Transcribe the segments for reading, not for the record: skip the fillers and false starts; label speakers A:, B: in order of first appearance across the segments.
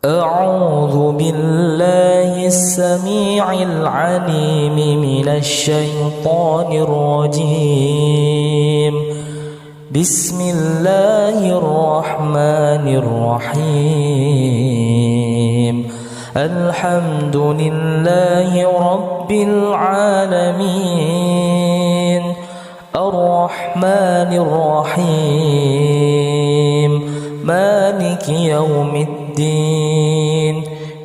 A: أعوذ بالله السميع العليم من الشيطان الرجيم. بسم الله الرحمن الرحيم. الحمد لله رب العالمين الرحمن الرحيم مالك يوم الدين.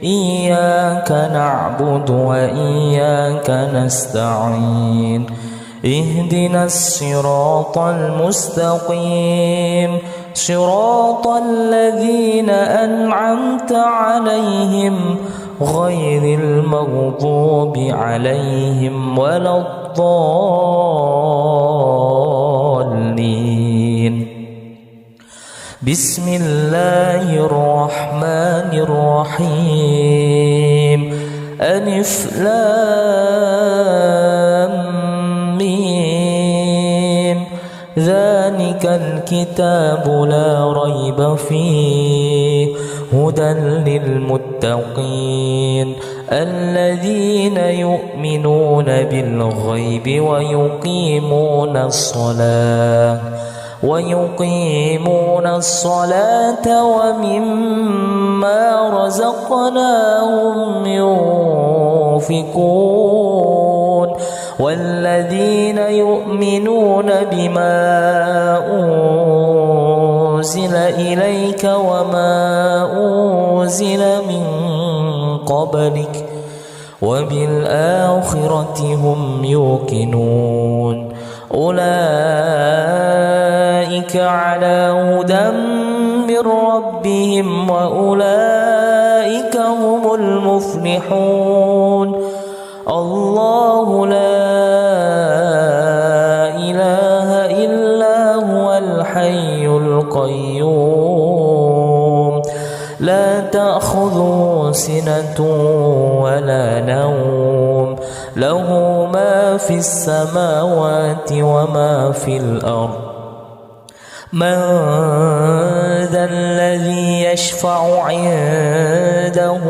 A: إياك نعبد وإياك نستعين. اهدنا الصراط المستقيم صراط الذين أنعمت عليهم غير المغضوب عليهم ولا الضالين. بسم الله الرحمن الرحيم. ألف لام ميم. ذلك الكتاب لا ريب فيه هدى للمتقين الذين يؤمنون بالغيب ويقيمون الصلاة ومما رزقناهم ينفقون والذين يؤمنون بما أنزل إليك وما أنزل من قبلك وبالآخرة هم يوقنون. أولئك على هدى من ربهم وأولئك هم المفلحون. الله لا إله إلا هو الحي القيوم لا تأخذه سنة ولا نوم له ما في السماوات وما في الأرض. من ذا الذي يشفع عنده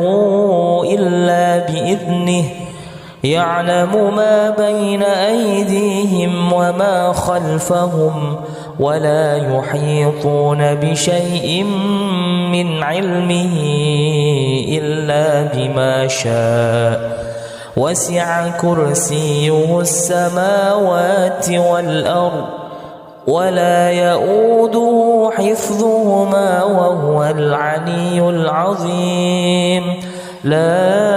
A: إلا بإذنه يعلم ما بين أيديهم وما خلفهم ولا يحيطون بشيء من علمه إلا بما شاء. وسع كرسيه السماوات والأرض ولا يؤوده حفظهما وهو العلي العظيم. لا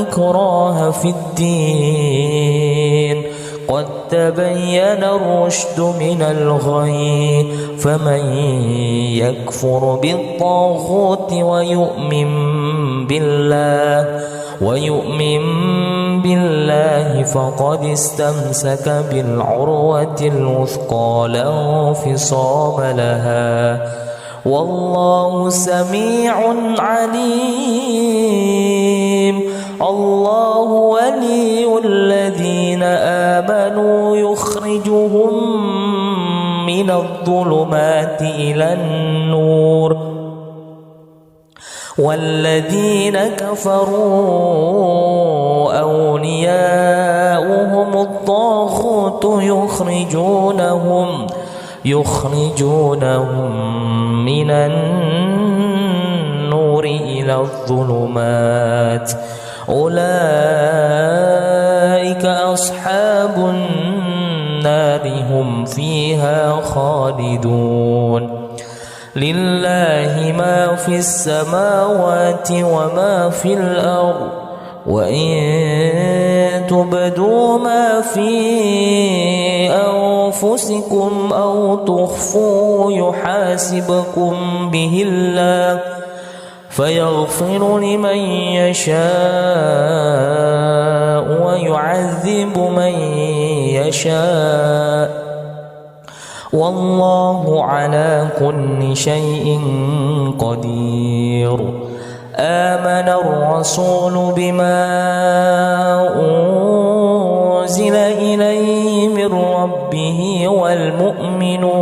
A: إكراه في الدين قد تبين الرشد من الغي. فمن يكفر بالطاغوت ويؤمن بالله فقد استمسك بالعروة الوثقى لا انفصام لها. والله سميع عليم. الله ولي الذين آمنوا يخرجهم من الظلمات إلى النور والذين كفروا أولياؤهم الطاغوت يخرجونهم من النور إلى الظلمات. أولئك أصحاب النار هم فيها خالدون. لله ما في السماوات وما في الأرض وإن تبدوا ما في أنفسكم أو تخفوه يحاسبكم به الله فيغفر لمن يشاء ويعذب من يشاء والله على كل شيء قدير. آمن الرسول بما أنزل إليه من ربه والمؤمنون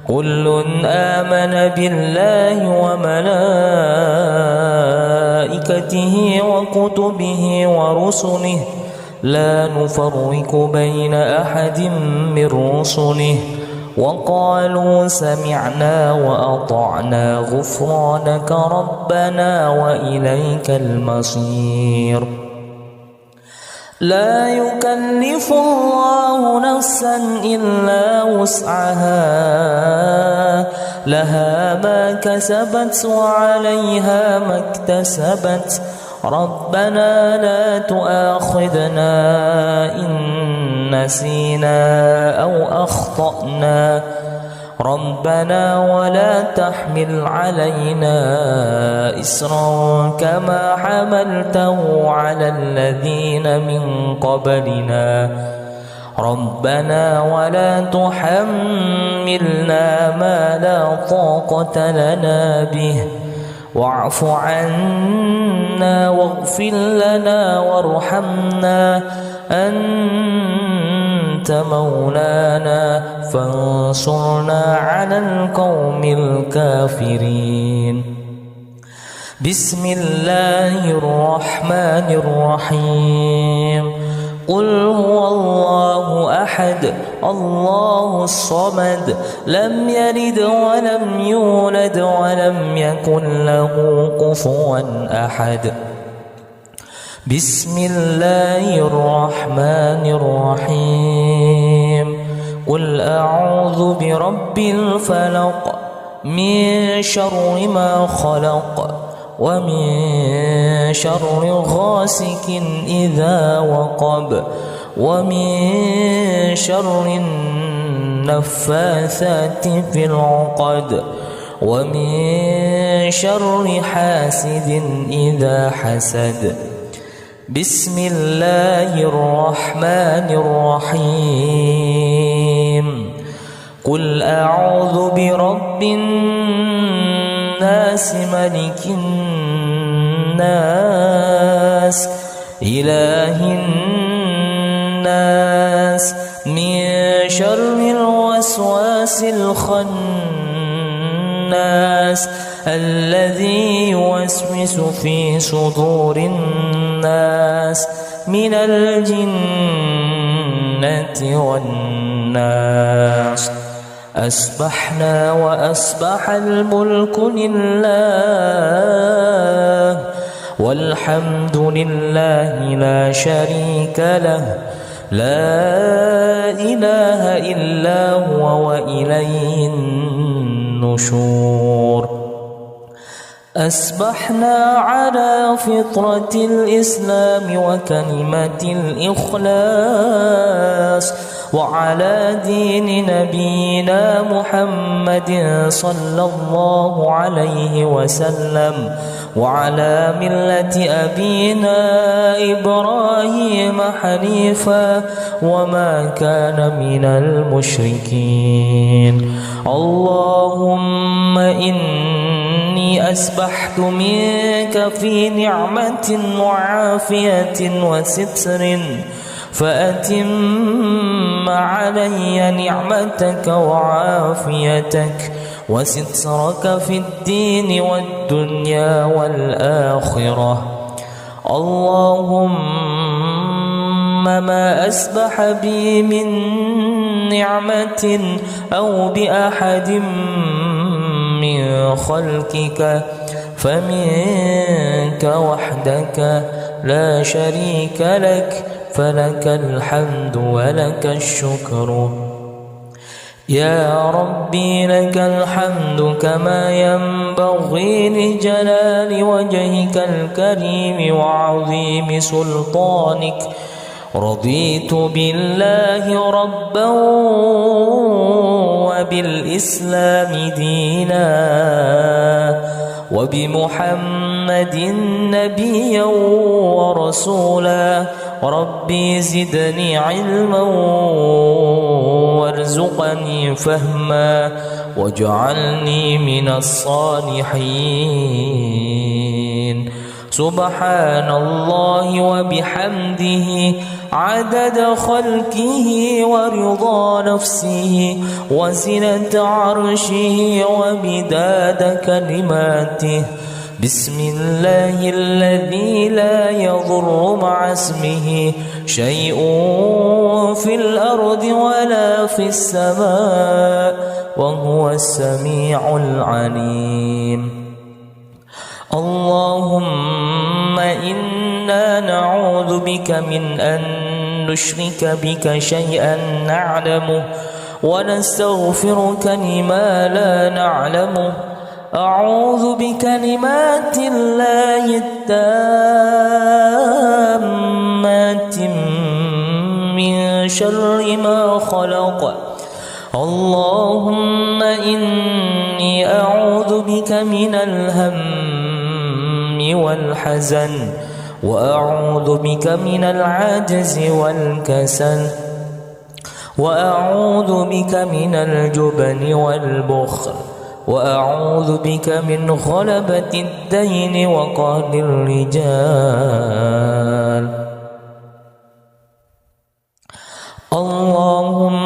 A: كل آمن بالله وملائكته وكتبه ورسله لا نفرق بين أحد من رسله وقالوا سمعنا وأطعنا غفرانك ربنا وإليك المصير. لا يكلف الله نفسا إلا وسعها لها ما كسبت وعليها ما اكتسبت ربنا لا تؤاخذنا إن نسينا أو أخطأنا ربنا ولا تحمل علينا إصرا كما حملته على الذين من قبلنا ربنا ولا تحملنا ما لا طاقة لنا به واعف عنا واغفر لنا وارحمنا أنت مولانا فانصرنا على القوم الكافرين. بسم الله الرحمن الرحيم. قل هو الله أحد الله الصمد لم يلد ولم يولد ولم يكن له كفوا أحد. بسم الله الرحمن الرحيم. قل أعوذ برب الفلق من شر ما خلق ومن شر غاسق إذا وقب ومن شر النفاثات في العقد ومن شر حاسد إذا حسد. بسم الله الرحمن الرحيم. قل أعوذ برب الناس ملك الناس إله الناس من شر الوسواس الخناس الذي يوسوس في صدور الناس من الجنة والناس. أصبحنا وأصبح الملك لله والحمد لله لا شريك له لا إله إلا هو وإليه النشور. أصبحنا على فطرة الإسلام وكلمة الإخلاص وعلى دين نبينا محمد صلى الله عليه وسلم وعلى ملة أبينا إبراهيم حنيفا وما كان من المشركين. اللهم إني أسبحت منك في نعمة وعافية وستر فأتم علي نعمتك وعافيتك وسترك في الدين والدنيا والآخرة. اللهم ما أسبح بي من نعمة أو بأحد من خلقك فمنك وحدك لا شريك لك فلك الحمد ولك الشكر. يا ربي لك الحمد كما ينبغي لجلال وجهك الكريم وعظيم سلطانك. رضيت بالله ربا وبالإسلام دينا وبمحمد نبيا ورسولا. ربي زدني علما وارزقني فهما واجعلني من الصالحين. سبحان الله وبحمده عدد خلقه ورضا نفسه وزنة عرشه ومداد كلماته. بسم الله الذي لا يضر مع اسمه شيء في الأرض ولا في السماء وهو السميع العليم. اللهم إنا نعوذ بك من أن نشرك بك شيئا نعلمه ونستغفرك لما لا نعلمه. أعوذ بكلمات الله التامات من شر ما خلق. اللهم إني أعوذ بك من الهم والحزن وأعوذ بك من العجز والكسل وأعوذ بك من الجبن والبخل وأعوذ بك من غلبة الدين وقهر الرجال. اللهم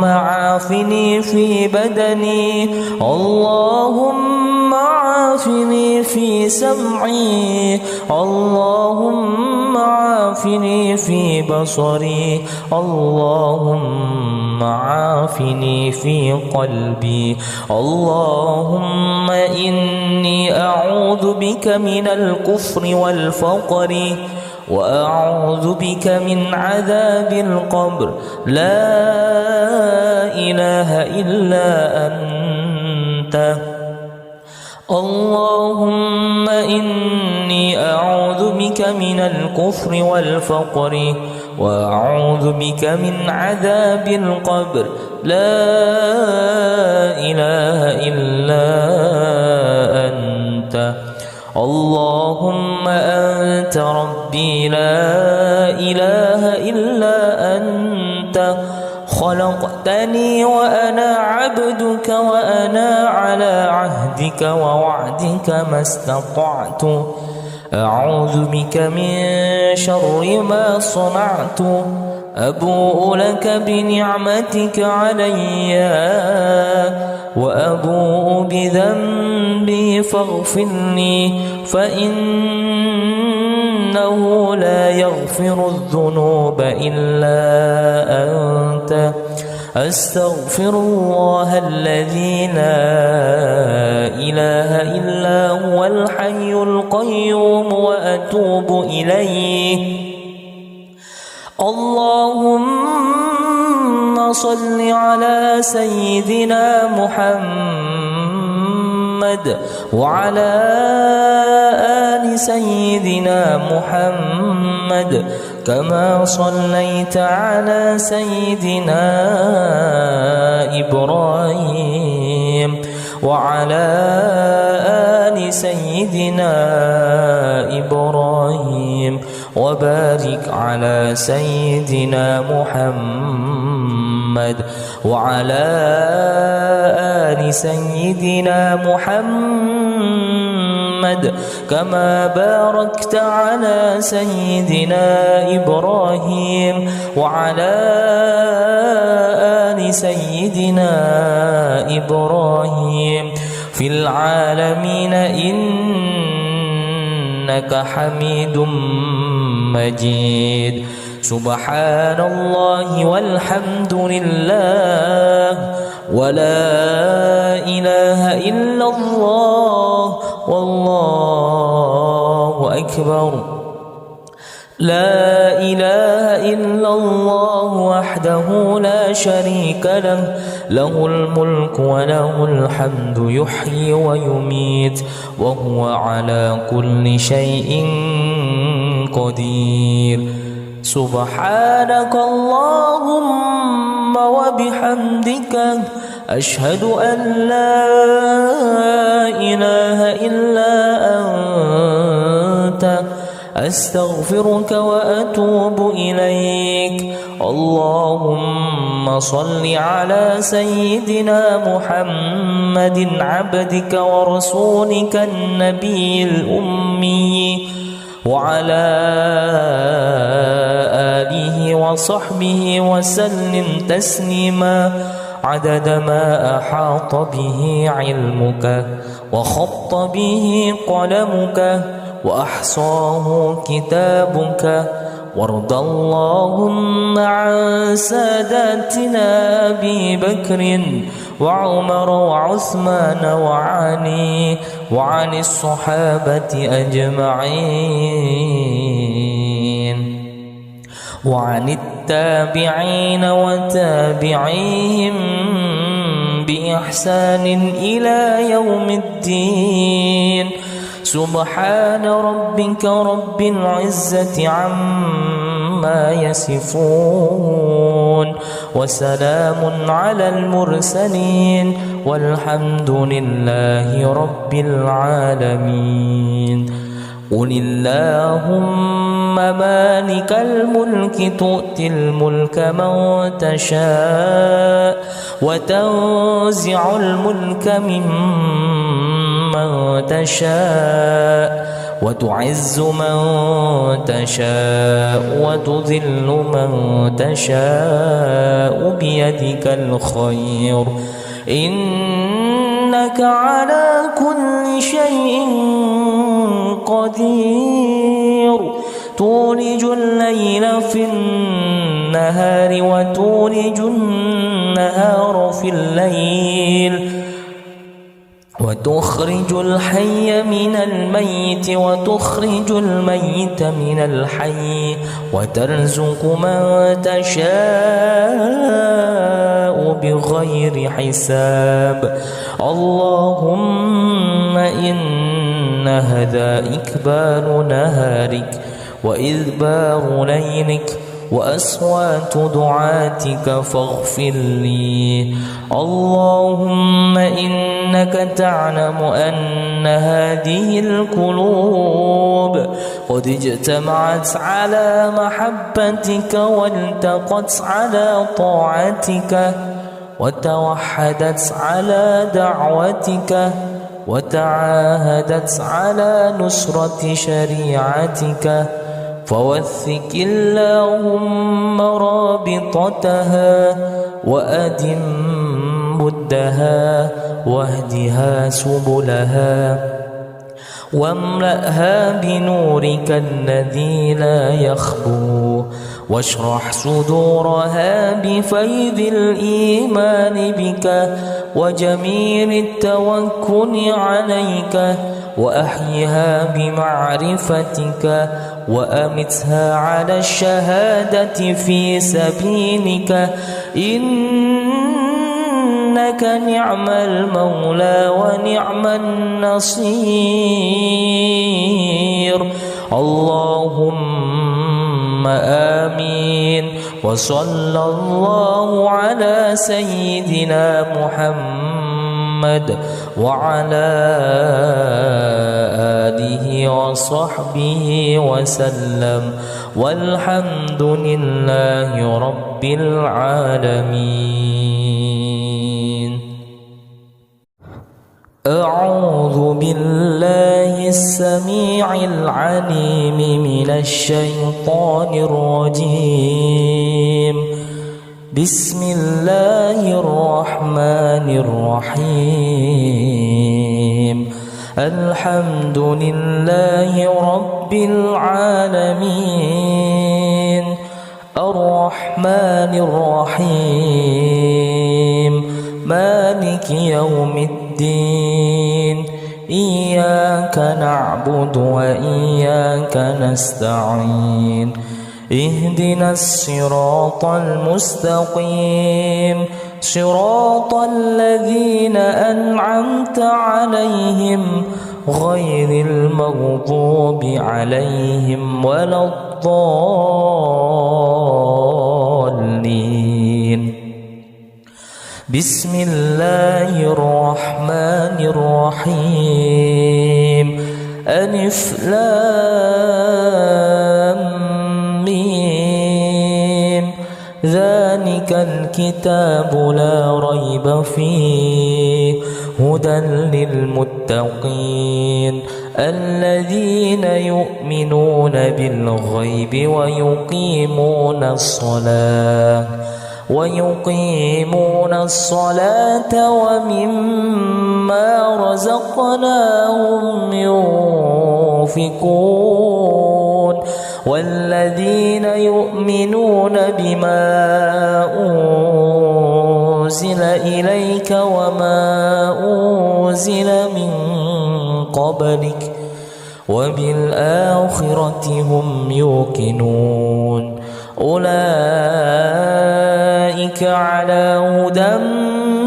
A: عافني في بدني. اللهم عافني في سمعي. اللهم عافني في بصري. اللهم عافني في قلبي. اللهم إني أعوذ بك من الكفر والفقر وأعوذ بك من عذاب القبر. لا إله إلا أنت. اللهم إني أعوذ بك من الكفر والفقر وأعوذ بك من عذاب القبر. لا إله إلا أنت. اللهم أنت ربي لا إله إلا أنت. خلقتني وأنا عبدك وأنا على عهدك ووعدك ما استطعت. أعوذ بك من شر ما صنعت. أبوء لك بنعمتك علي وأبوء بذنبي فاغفر لي فإنه لا يغفر الذنوب إلا أنت. أستغفر الله الذي لا إله إلا هو الحي القيوم وأتوب إليه. اللهم صل على سيدنا محمد وعلى آل سيدنا محمد كما صليت على سيدنا إبراهيم وعلى آل سيدنا إبراهيم وبارك على سيدنا محمد وعلى آل سيدنا محمد كما باركت على سيدنا إبراهيم وعلى آل سيدنا إبراهيم في العالمين إنك حميد مجيد. سبحان الله والحمد لله ولا إله إلا الله والله أكبر. لا إله إلا الله وحده لا شريك له له الملك وله الحمد يحيي ويميت وهو على كل شيء قدير. سبحانك اللهم وبحمدك أشهد أن لا إله إلا أنت أستغفرك وأتوب إليك. اللهم صل على سيدنا محمد عبدك ورسولك النبي الأمي وعلى آله وصحبه وسلم تسليما عدد ما أحاط به علمك وخط به قلمك وأحصاه كتابك. وارض اللهم عن ساداتنا أبي بكر وعمر وعثمان وعلي وعن الصحابة أجمعين وعن التابعين وتابعيهم بإحسان إلى يوم الدين. سبحان ربك رب العزة عما يصفون وسلام على المرسلين والحمد لله رب العالمين. قل اللهم مالك الملك تؤتي الملك من تشاء وتنزع الملك ممن تشاء وتعز من تشاء وتذل من تشاء بيدك الخير إنك على كل شيء قدير. تولج الليل في النهار وتولج النهار في الليل وتخرج الحي من الميت وتخرج الميت من الحي وترزق من تشاء بغير حساب. اللهم إن هذا إكبال نهارك وإذبار ليلك وأصوات دعاتك فاغفر لي. اللهم إنك تعلم أن هذه القلوب قد اجتمعت على محبتك والتقت على طاعتك وتوحدت على دعوتك وتعاهدت على نصرة شريعتك. فوثق اللهم رابطتها وأدم بدها واهدها سبلها واملأها بنورك الذي لا يخبو واشرح صدورها بفيض الإيمان بك وجميل التوكل عليك وأحيها بمعرفتك وأمتها على الشهادة في سبيلك إنك نعم المولى ونعم النصير. اللهم آمين. وصلى الله على سيدنا محمد وعلى آله وصحبه وسلم والحمد لله رب العالمين. أعوذ بالله السميع العليم من الشيطان الرجيم. بسم الله الرحمن الرحيم. الحمد لله رب العالمين الرحمن الرحيم مالك يوم الدين. إياك نعبد وإياك نستعين. اهدنا الصراط المستقيم صراط الذين أنعمت عليهم غير المغضوب عليهم ولا الضالين. بسم الله الرحمن الرحيم. ألف لام ذلك الكتاب لا ريب فيه هدى للمتقين الذين يؤمنون بالغيب ويقيمون الصلاة ومما رزقناهم ينفقون والذين يؤمنون بما أنزل إليك وما أنزل من قبلك وبالآخرة هم يوقنون أولئك على هدى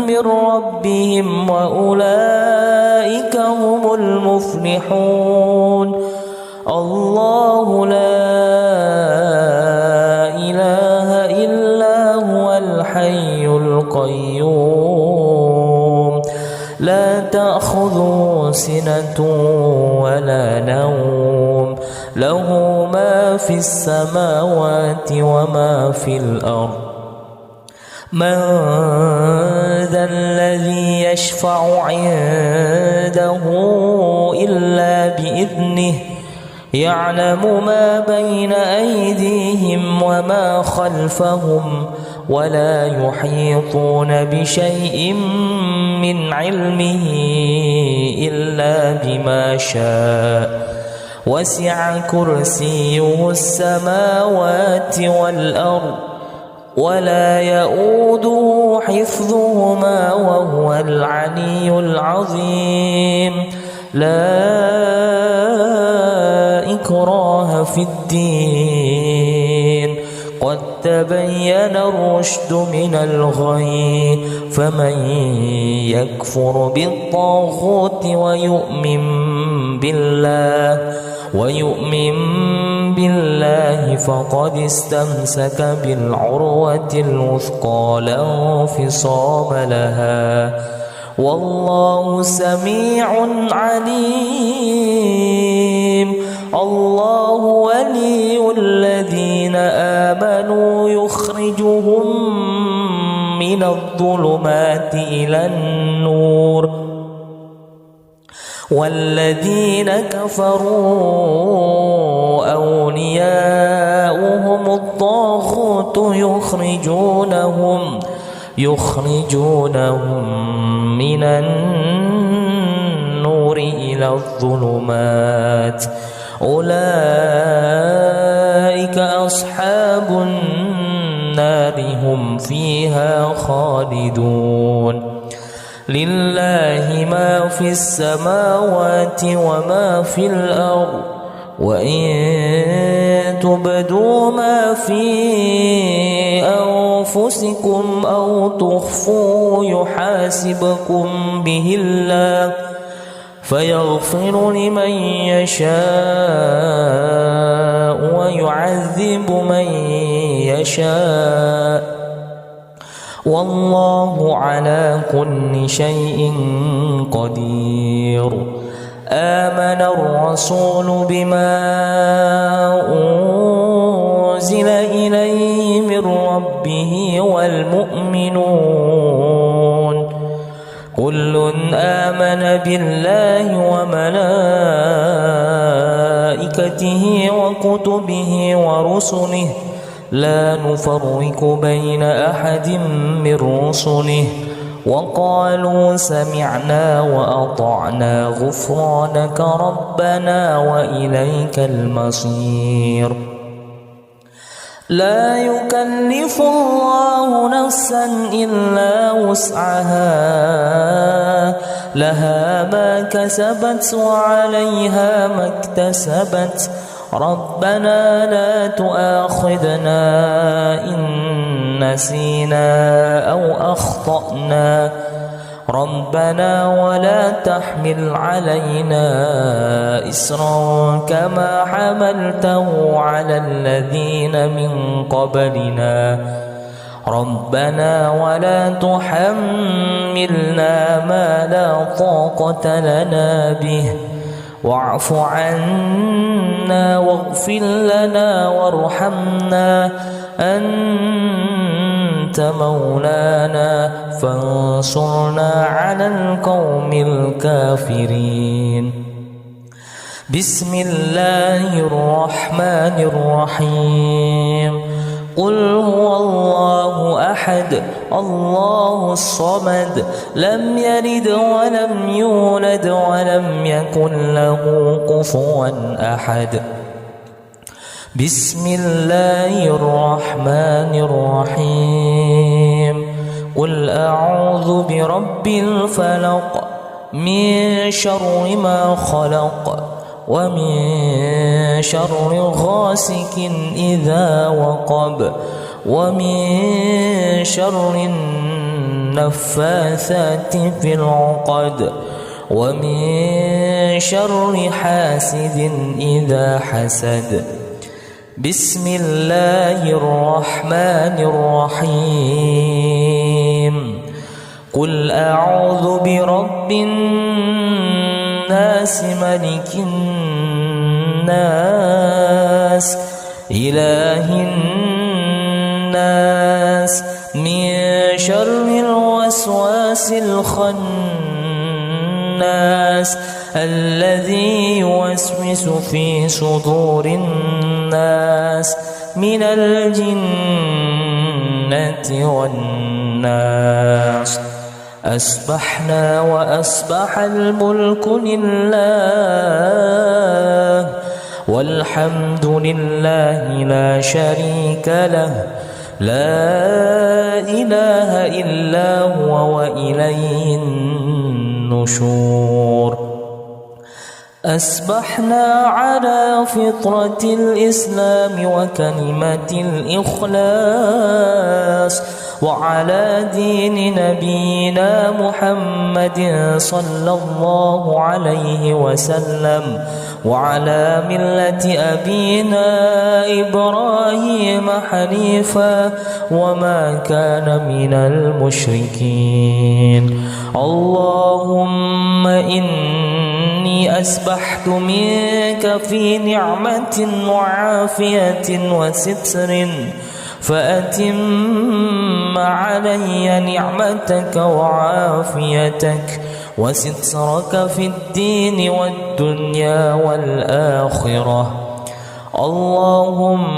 A: من ربهم وأولئك هم المفلحون الله لا إله إلا هو الحي القيوم لا تأخذه سنة ولا نوم له ما في السماوات وما في الأرض من ذا الذي يشفع عنده إلا بإذنه يعلم ما بين أيديهم وما خلفهم ولا يحيطون بشيء من علمه إلا بما شاء وسع كرسيه السماوات والأرض ولا يؤوده حفظهما وهو العلي العظيم لا إكراه في الدين قد تبين الرشد من الغي فمن يكفر بالطاغوت ويؤمن بالله فقد استمسك بالعروة الوثقى لا انفصام لها والله سميع عليم الله ولي الذين آمنوا يخرجهم من الظلمات إلى النور والذين كفروا أولياؤهم الطاغوت يخرجونهم من النور إلى الظلمات أولئك أصحاب النار هم فيها خالدون لله ما في السماوات وما في الأرض وإن تبدوا ما في أنفسكم أو تخفوه يحاسبكم به الله فيغفر لمن يشاء ويعذب من يشاء والله على كل شيء قدير آمن الرسول بما أنزل إليه من ربه والمؤمنون كل آمن بالله وملائكته وكتبه ورسله لا نفرق بين أحد من رسله وقالوا سمعنا وأطعنا غفرانك ربنا وإليك المصير لا يكلف الله نفسا إلا وسعها لها ما كسبت وعليها ما اكتسبت ربنا لا تؤاخذنا إن نسينا أو أخطأنا ربنا ولا تحمل علينا إسرا كما حملته على الذين من قبلنا ربنا ولا تحملنا ما لا طاقة لنا به واعف عنا واغفر لنا وارحمنا أنت أنت مولانا فانصرنا على القوم الكافرين. بسم الله الرحمن الرحيم. قل هو الله أحد الله الصمد لم يلد ولم يولد ولم يكن له كفوا أحد. بسم الله الرحمن الرحيم. قل أعوذ برب الفلق من شر ما خلق ومن شر غاسق إذا وقب ومن شر النفاثات في العقد ومن شر حاسد إذا حسد. بسم الله الرحمن الرحيم. قل أعوذ برب الناس ملك الناس إله الناس من شر الوسواس الخناس الذي يوسوس في صدور الناس من الجنة والناس. أصبحنا وأصبح الملك لله والحمد لله لا شريك له لا إله إلا هو وإليه النشور. أصبحنا على فطرة الإسلام وكلمة الإخلاص وعلى دين نبينا محمد صلى الله عليه وسلم وعلى ملة أبينا إبراهيم حنيفا وما كان من المشركين. اللهم إني أسبحت منك في نعمة وعافية وستر فأتم علي نعمتك وعافيتك وسترك في الدين والدنيا والآخرة. اللهم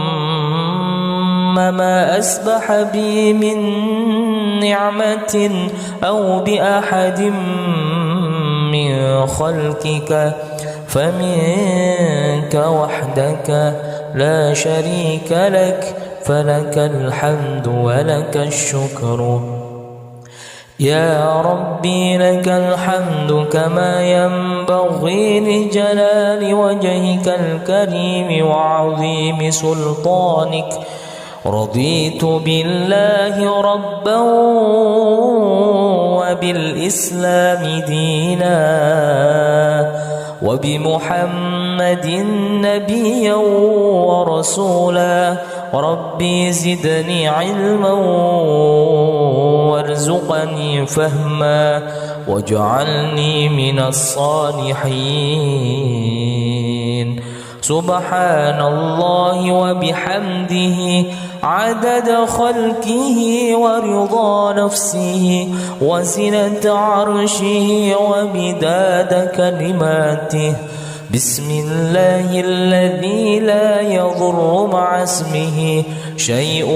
A: ما أسبح بي من نعمة أو بأحد من خلقك فمنك وحدك لا شريك لك فلك الحمد ولك الشكر. يا ربي لك الحمد كما ينبغي لجلال وجهك الكريم وعظيم سلطانك. رضيت بالله ربا وبالإسلام دينا وبمحمد نبيا ورسولا. ربي زدني علما وارزقني فهما واجعلني من الصالحين. سبحان الله وبحمده عدد خلقه ورضا نفسه وزنة عرشه ومداد كلماته. بسم الله الذي لا يضر مع اسمه شيء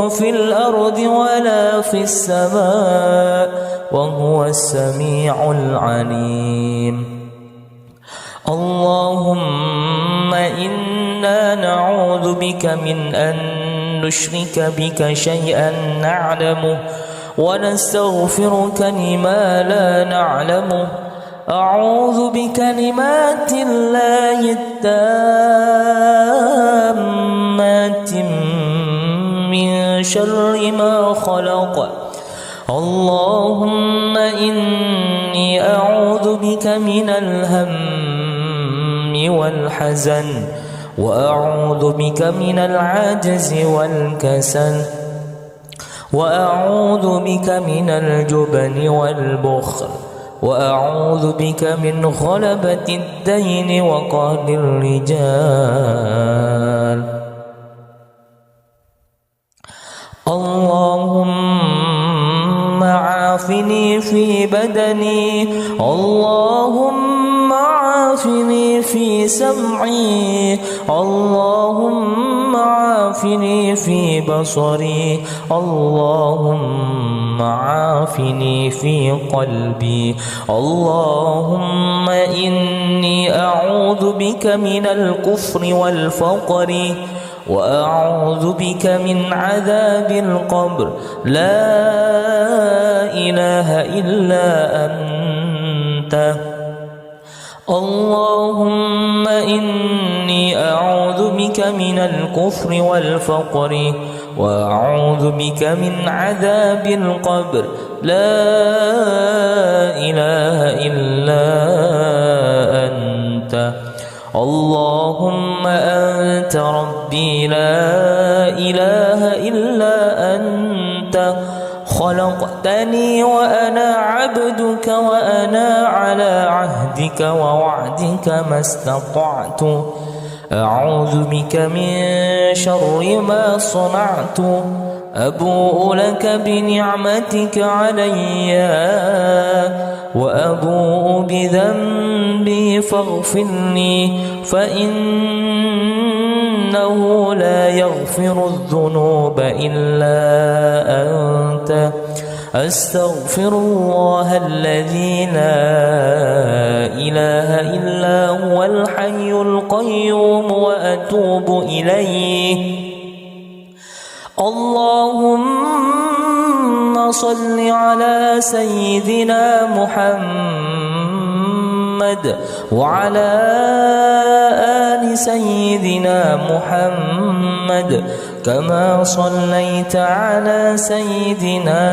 A: في الأرض ولا في السماء وهو السميع العليم. اللهم إنا نعوذ بك من أن نشرك بك شيئا نعلمه ونستغفرك لما لا نعلمه. أعوذ بكلمات الله التامات من شر ما خلق. اللهم إني أعوذ بك من الهم والحزن وأعوذ بك من العجز والكسل وأعوذ بك من الجبن والبخل وأعوذ بك من غلبة الدين وقهر الرجال. اللهم عافني في بدني اللهم عافني في سمعي اللهم عافني في بصري اللهم عافني في قلبي اللهم إني أعوذ بك من الكفر والفقر وأعوذ بك من عذاب القبر لا إله إلا أنت اللهم إني أعوذ بك من الكفر والفقر وأعوذ بك من عذاب القبر لا إله إلا أنت اللهم أنت ربي لا إله إلا أنت خلقتني وأنا عبدك وأنا على عهدك ووعدك ما استطعت أعوذ بك من شر ما صنعت أبوء لك بنعمتك علي وأبوء بذنبي فاغفر لي فإنه لا يغفر الذنوب إلا أنت أستغفر الله الذي لا إله إلا هو الحي القيوم وأتوب إليه اللهم صل على سيدنا محمد وعلى آل سيدنا محمد كما صليت على سيدنا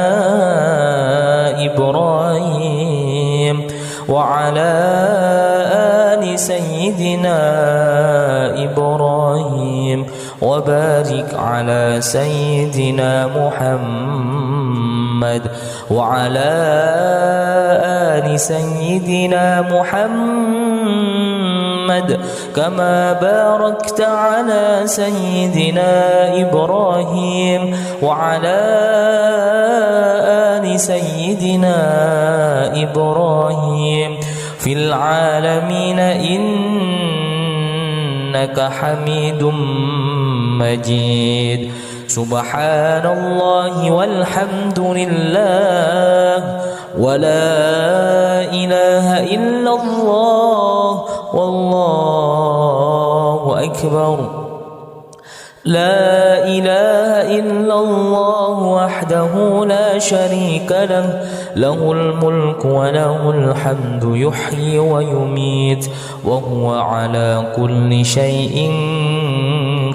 A: إبراهيم وعلى آل سيدنا إبراهيم وبارك على سيدنا محمد وعلى آل سيدنا محمد كما باركت على سيدنا إبراهيم وعلى آل سيدنا إبراهيم في العالمين إنك حميد مجيد سبحان الله والحمد لله ولا إله إلا الله والله أكبر لا إله إلا الله وحده لا شريك له له الملك وله الحمد يحيي ويميت وهو على كل شيء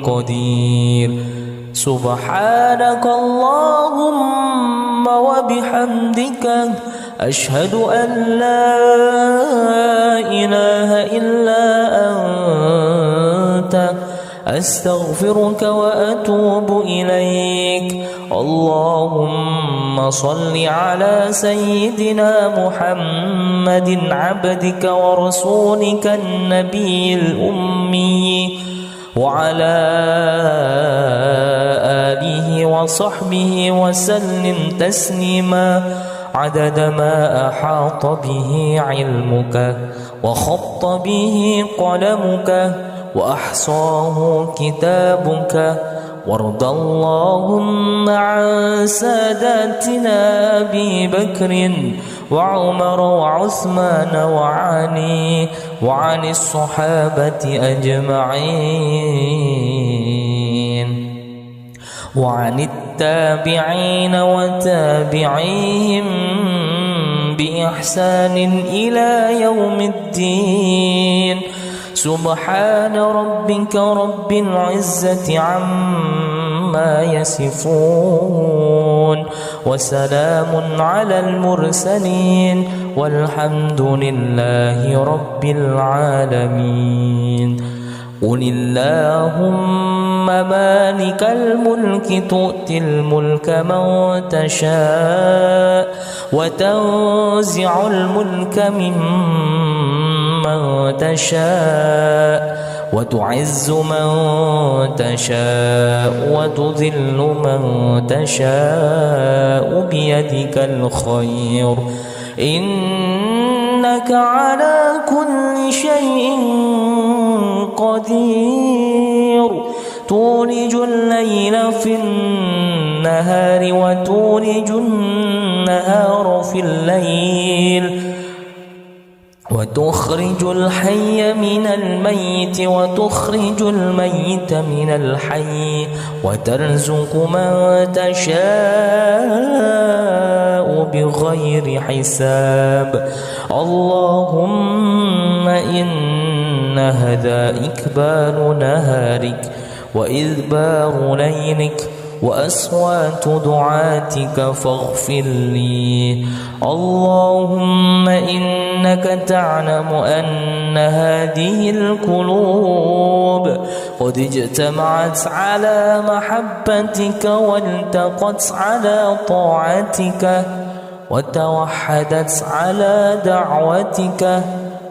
A: قدير سبحانك اللهم وبحمدك أشهد أن لا إله إلا أنت أستغفرك وأتوب إليك اللهم صل على سيدنا محمد عبدك ورسولك النبي الأمي وعلى آله وصحبه وسلم تسليما عدد ما أحاط به علمك وخط به قلمك وأحصاه كتابك وارض اللهم عن ساداتنا أبي بكر وعمر وعثمان وعلي وعن الصحابة أجمعين وعن التابعين وتابعيهم بإحسان إلى يوم الدين سبحان ربك رب العزة عما يصفون وسلام على المرسلين والحمد لله رب العالمين قل اللهم مالك الملك تؤتي الملك من تشاء وتنزع الملك ممن تشاء وتعز من تشاء وتذل من تشاء بيدك الخير إنك على كل شيء قدير تولج الليل في النهار وتولج النهار في الليل وتخرج الحي من الميت وتخرج الميت من الحي وترزق من تشاء بغير حساب اللهم إن هذا إكبال نهارك وإذبار ليلك وأصوات دعاتك فاغفر لي اللهم إنك تعلم أن هذه القلوب قد اجتمعت على محبتك والتقت على طاعتك وتوحدت على دعوتك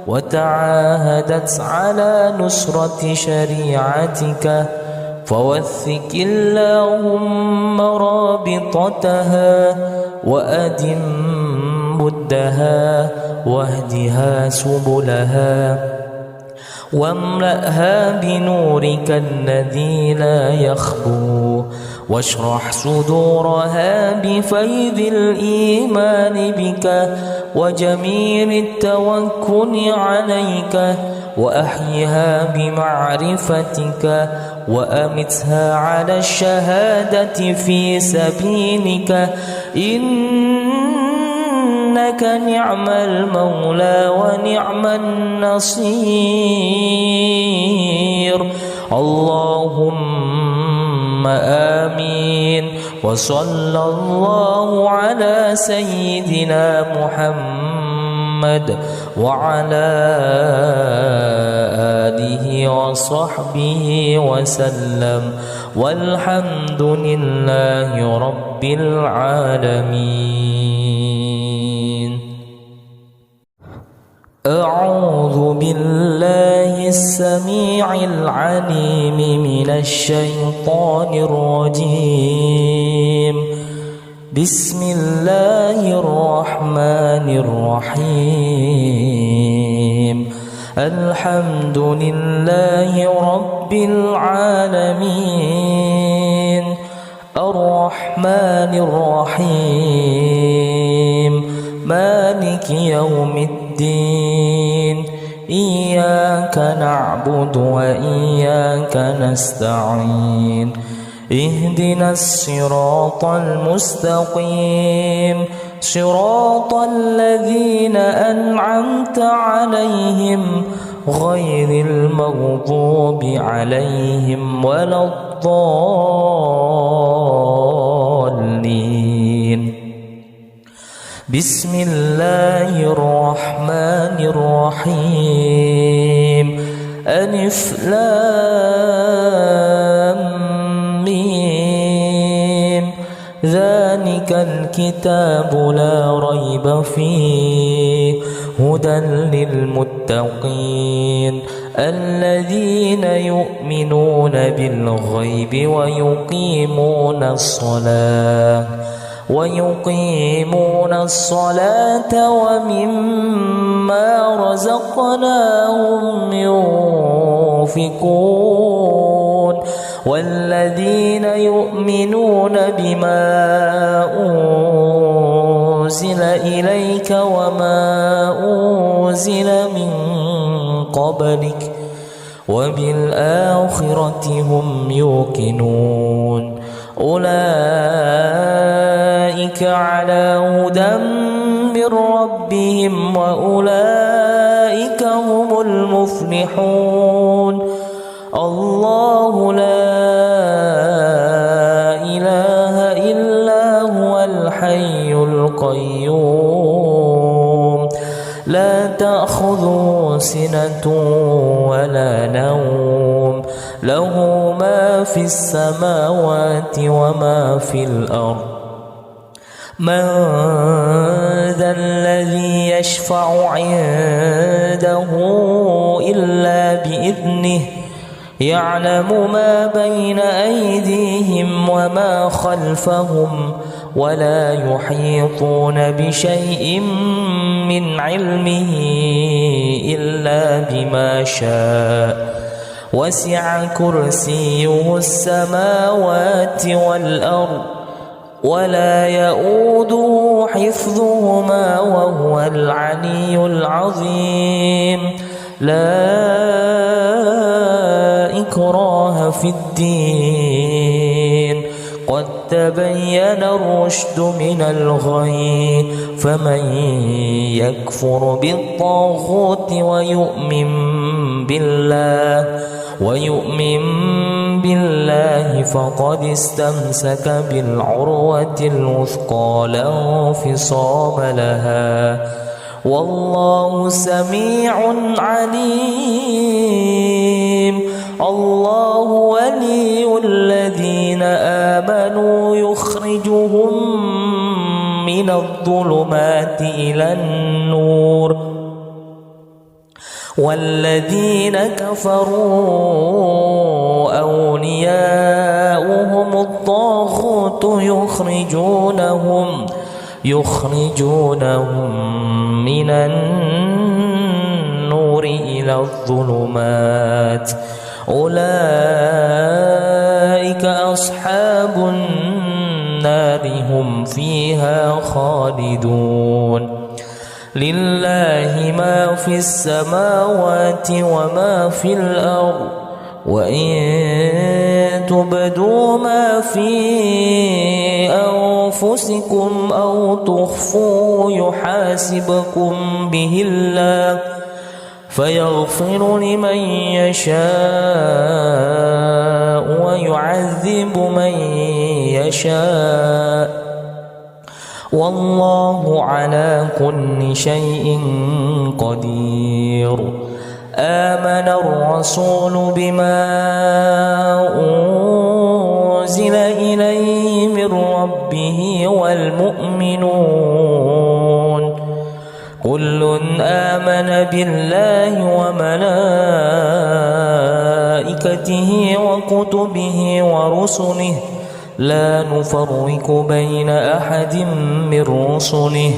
A: وتعاهدت على نصرة شريعتك فوثق اللهم رابطتها وأدم بدها واهدها سبلها واملأها بنورك الذي لا يخبو واشرح صدورها بفيض الإيمان بك وجميل التوكل عليك وأحيها بمعرفتك وأمتها على الشهادة في سبيلك إنك نعم المولى ونعم النصير اللهم آمين وصلى الله على سيدنا محمد وعلى آله وصحبه وسلم والحمد لله رب العالمين. أعوذ بالله السميع العليم من الشيطان الرجيم. بسم الله الرحمن الرحيم. الحمد لله رب العالمين الرحمن الرحيم مالك يوم الدين إياك نعبد وإياك نستعين اهدنا الصراط المستقيم صراط الذين أنعمت عليهم غير المغضوب عليهم ولا الضالين. بسم الله الرحمن الرحيم. ألف لام ميم ذلك الكتاب لا ريب فيه هدى للمتقين الذين يؤمنون بالغيب ويقيمون الصلاة ومما رزقناهم ينفقون والذين يؤمنون بما أنزل إليك وما أنزل من قبلك وبالآخرة هم يوقنون أولئك على هدى من ربهم وأولئك هم المفلحون. الله لا إله إلا هو الحي القيوم لا تأخذه سنة ولا نوم له ما في السماوات وما في الأرض. من ذا الذي يشفع عنده إلا بإذنه يعلم ما بين أيديهم وما خلفهم ولا يحيطون بشيء من علمه إلا بما شاء وسع كرسيه السماوات والأرض ولا يؤوده حفظهما وهو العلي العظيم. لا إكراه في الدين قد تبين الرشد من الغي فمن يكفر بالطاغوت ويؤمن بالله فقد استمسك بالعروة الوثقى لا انفصام لها والله سميع عليم. الله ولي الذين آمنوا يخرجهم من الظلمات إلى النور والذين كفروا أولياؤهم الطاغوت يخرجونهم من النور إلى الظلمات أولئك أصحاب النار هم فيها خالدون. لله ما في السماوات وما في الأرض وإن تبدوا ما في أنفسكم أو تخفوه يحاسبكم به الله فيغفر لمن يشاء ويعذب من يشاء والله على كل شيء قدير. آمن الرسول بما أنزل إليه من ربه والمؤمنون كل آمن بالله وملائكته وكتبه ورسله لا نفرق بين أحد من رسله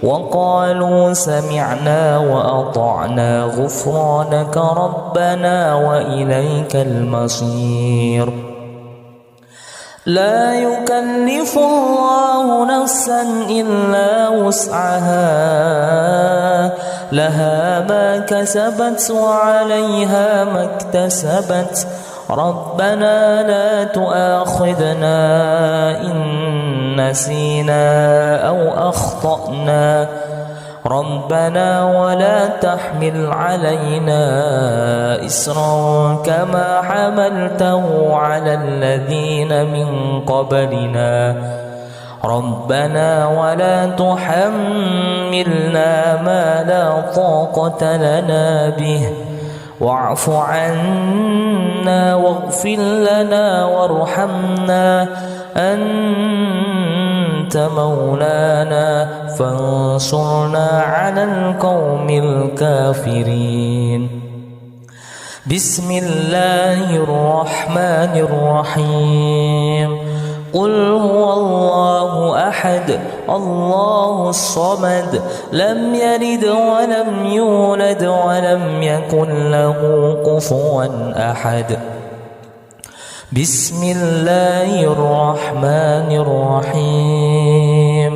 A: وقالوا سمعنا وأطعنا غفرانك ربنا وإليك المصير. لا يكلف الله نفسا إلا وسعها لها ما كسبت وعليها ما اكتسبت ربنا لا تؤاخذنا إن نسينا أو أخطأنا ربنا ولا تحمل علينا إصرا كما حملته على الذين من قبلنا ربنا ولا تحملنا ما لا طاقة لنا به واعف عنا واغفر لنا وارحمنا أنت مولانا فانصرنا على القوم الكافرين. بسم الله الرحمن الرحيم. قل هو الله أحد الله الصمد لم يلد ولم يولد ولم يكن له كفوا أحد. بسم الله الرحمن الرحيم.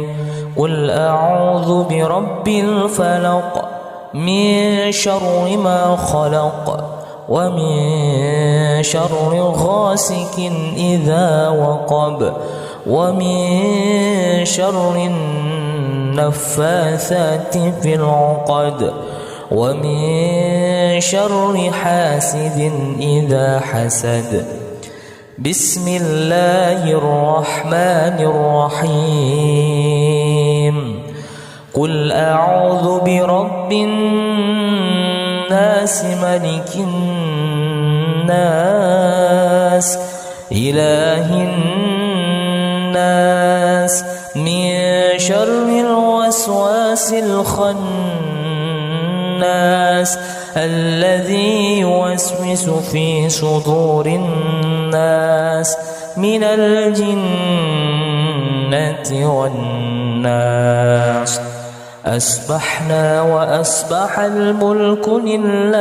A: قل أعوذ برب الفلق من شر ما خلق ومن شر غاسق إذا وقب ومن شر النفاثات في العقد ومن شر حاسد إذا حسد. بسم الله الرحمن الرحيم. قل أعوذ برب الناس ملك الناس إله الناس من شر الوسواس الخناس الذي يوسوس في صدور الناس من الجنة والناس. أصبحنا وأصبح الملك لله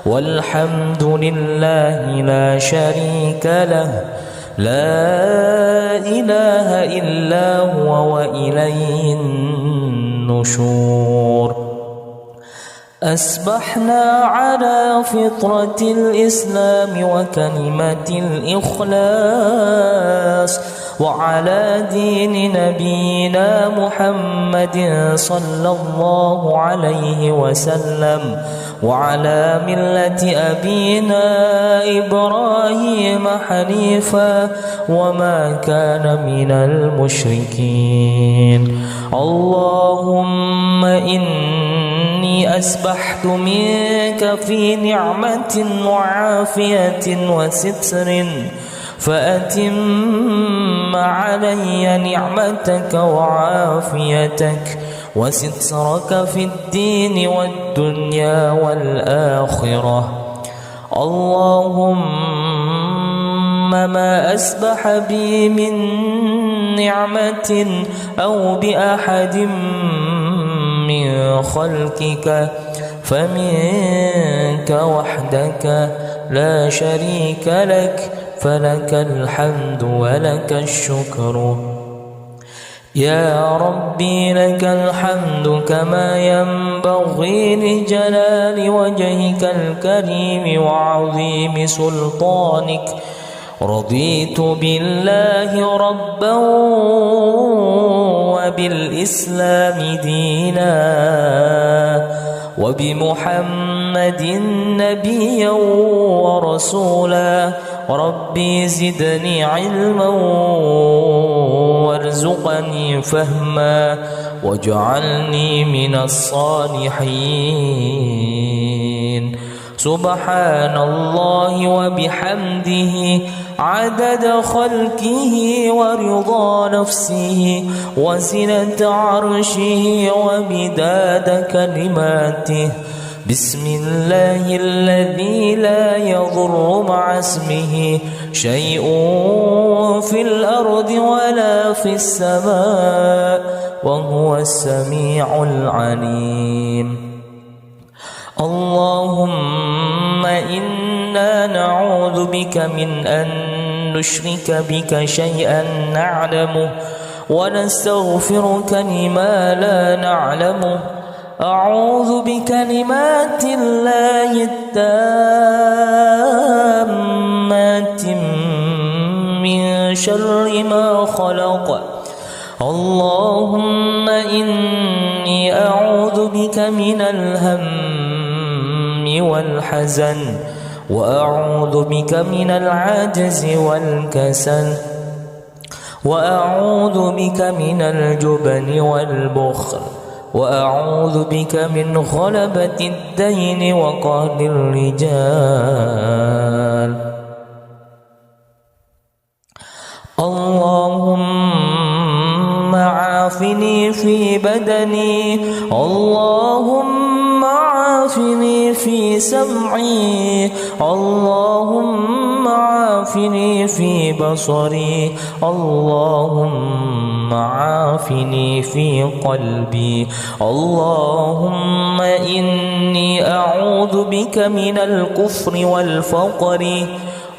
A: والحمد لله لا شريك له، لا إله إلا هو وإليه النشور. أصبحنا على فطرة الإسلام وكلمة الإخلاص وعلى دين نبينا محمد صلى الله عليه وسلم وعلى ملة أبينا إبراهيم حنيفا وما كان من المشركين. اللهم إني أسبحت منك في نعمة وعافية وستر، فأتم علي نعمتك وعافيتك وسترك في الدين والدنيا والآخرة. اللهم ما أسبح بي من نعمة أو بأحد من خلقك فمنك وحدك لا شريك لك، فلك الحمد ولك الشكر. يا ربي لك الحمد كما ينبغي لجلال وجهك الكريم وعظيم سلطانك. رضيت بالله ربا وبالإسلام دينا وبمحمد نبيا ورسولا. ربي زدني علما وارزقني فهما واجعلني من الصالحين. سبحان الله وبحمده عدد خلقه ورضا نفسه وزنة عرشه ومداد كلماته. بسم الله الذي لا يضر مع اسمه شيء في الأرض ولا في السماء وهو السميع العليم. اللهم إنا نعوذ بك من أن نشرك بك شيئا نعلمه ونستغفرك لما لا نعلمه. أعوذ بكلمات الله التامات من شر ما خلق. اللهم إني أعوذ بك من الهم والحزن وأعوذ بك من العجز والكسل وأعوذ بك من الجبن والبخل وأعوذ بك من غلبة الدين وقهر الرجال. اللهم عافني في بدني، اللهم عافني في سمعي، اللهم عافني في بصري، اللهم عافني في قلبي. اللهم إني أعوذ بك من الكفر والفقر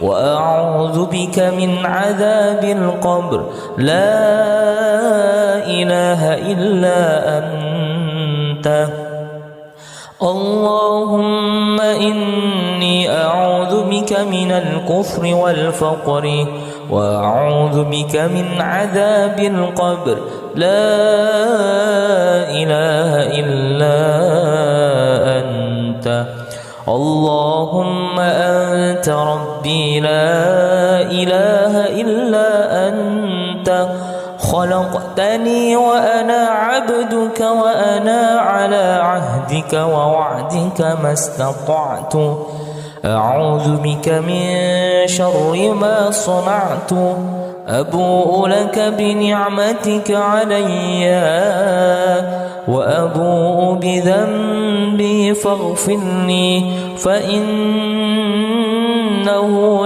A: وأعوذ بك من عذاب القبر. لا إله إلا أنت. اللهم إني أعوذ بك من الكفر والفقر وأعوذ بك من عذاب القبر. لا إله إلا أنت. اللهم أنت ربي لا إله إلا أنت. خلقتني وأنا عبدك وأنا على عهدك ووعدك ما استطعت. أعوذ بك من شر ما صنعت. أبوء لك بنعمتك علي وأبوء بذنبي فاغفر لي فإنه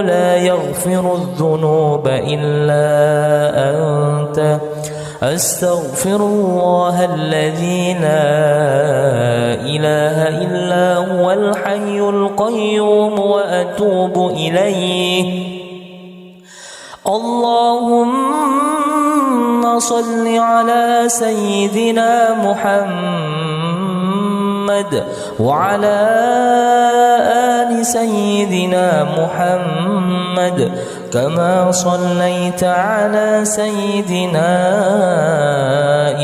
A: لا يغفر الذنوب إلا أنت أستغفر الله الذي لا إله إلا هو الحي القيوم وأتوب إليه. اللهم صل على سيدنا محمد وعلى آل سيدنا محمد كما صليت على سيدنا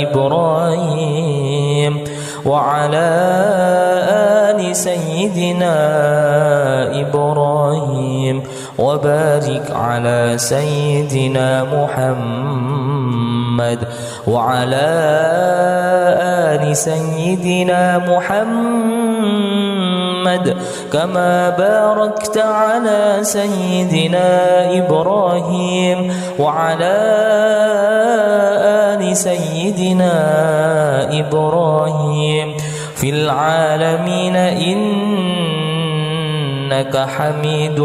A: إبراهيم وعلى آل سيدنا إبراهيم وبارك على سيدنا محمد وعلى آل سيدنا محمد كما باركت على سيدنا إبراهيم وعلى آل سيدنا إبراهيم في العالمين إنك حميد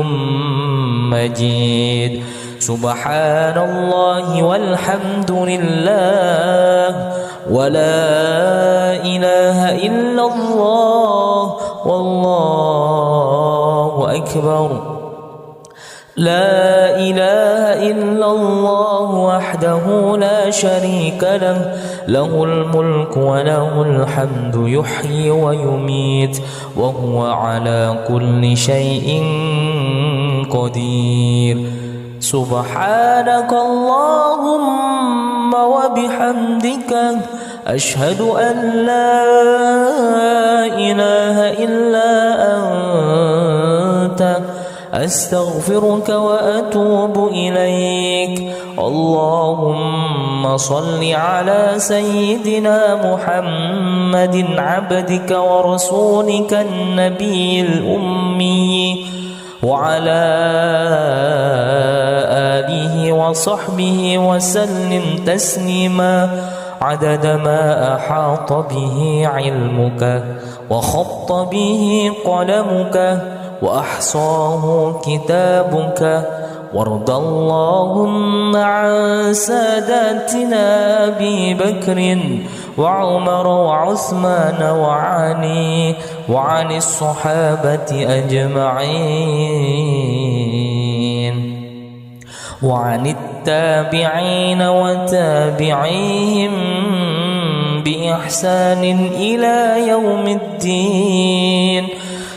A: مجيد. سبحان الله والحمد لله ولا إله إلا الله والله أكبر. لا إله إلا الله وحده لا شريك له له الملك وله الحمد يحيي ويميت وهو على كل شيء قدير. سبحانك اللهم وبحمدك أشهد أن لا إله إلا أنت أستغفرك وأتوب إليك. اللهم صل على سيدنا محمد عبدك ورسولك النبي الأمي وعلى آله وصحبه وسلم تسليما عدد ما أحاط به علمك وخط به قلمك وأحصاه كتابك. وارض اللهم عن ساداتنا أبي بكر وعمر وعثمان وعلي وعن الصحابة أجمعين وعن التابعين وتابعيهم بإحسان إلى يوم الدين.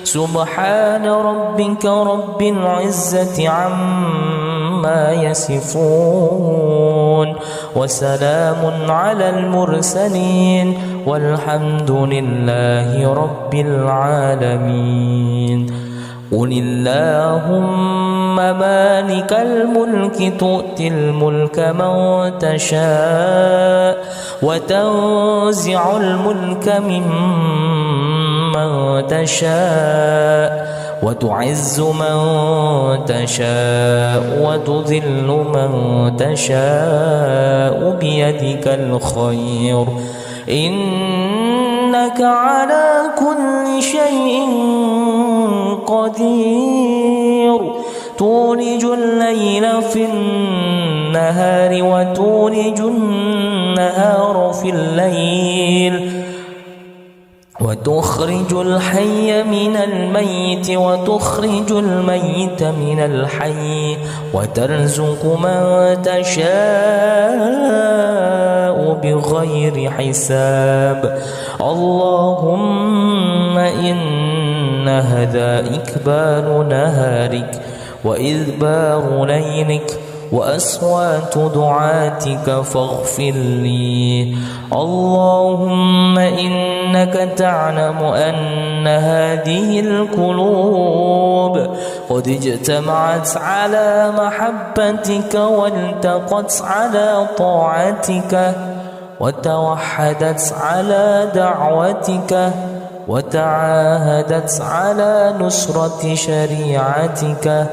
A: سبحان ربك رب العزة عما يصفون وسلام على المرسلين والحمد لله رب العالمين. قل اللهم مالك الملك تؤتي الملك من تشاء وتنزع الملك ممن تشاء وتعز من تشاء وتذل من تشاء بيدك الخير إنك على كل شيء قدير. تولج الليل في النهار وتولج النهار في الليل وتخرج الحي من الميت وتخرج الميت من الحي وترزق من تشاء بغير حساب. اللهم إن هذا إكبال نهارك وإذبار ليلك وأصوات دعاتك فاغفر لي. اللهم إنك تعلم أن هذه القلوب قد اجتمعت على محبتك والتقت على طاعتك وتوحدت على دعوتك وتعاهدت على نصرة شريعتك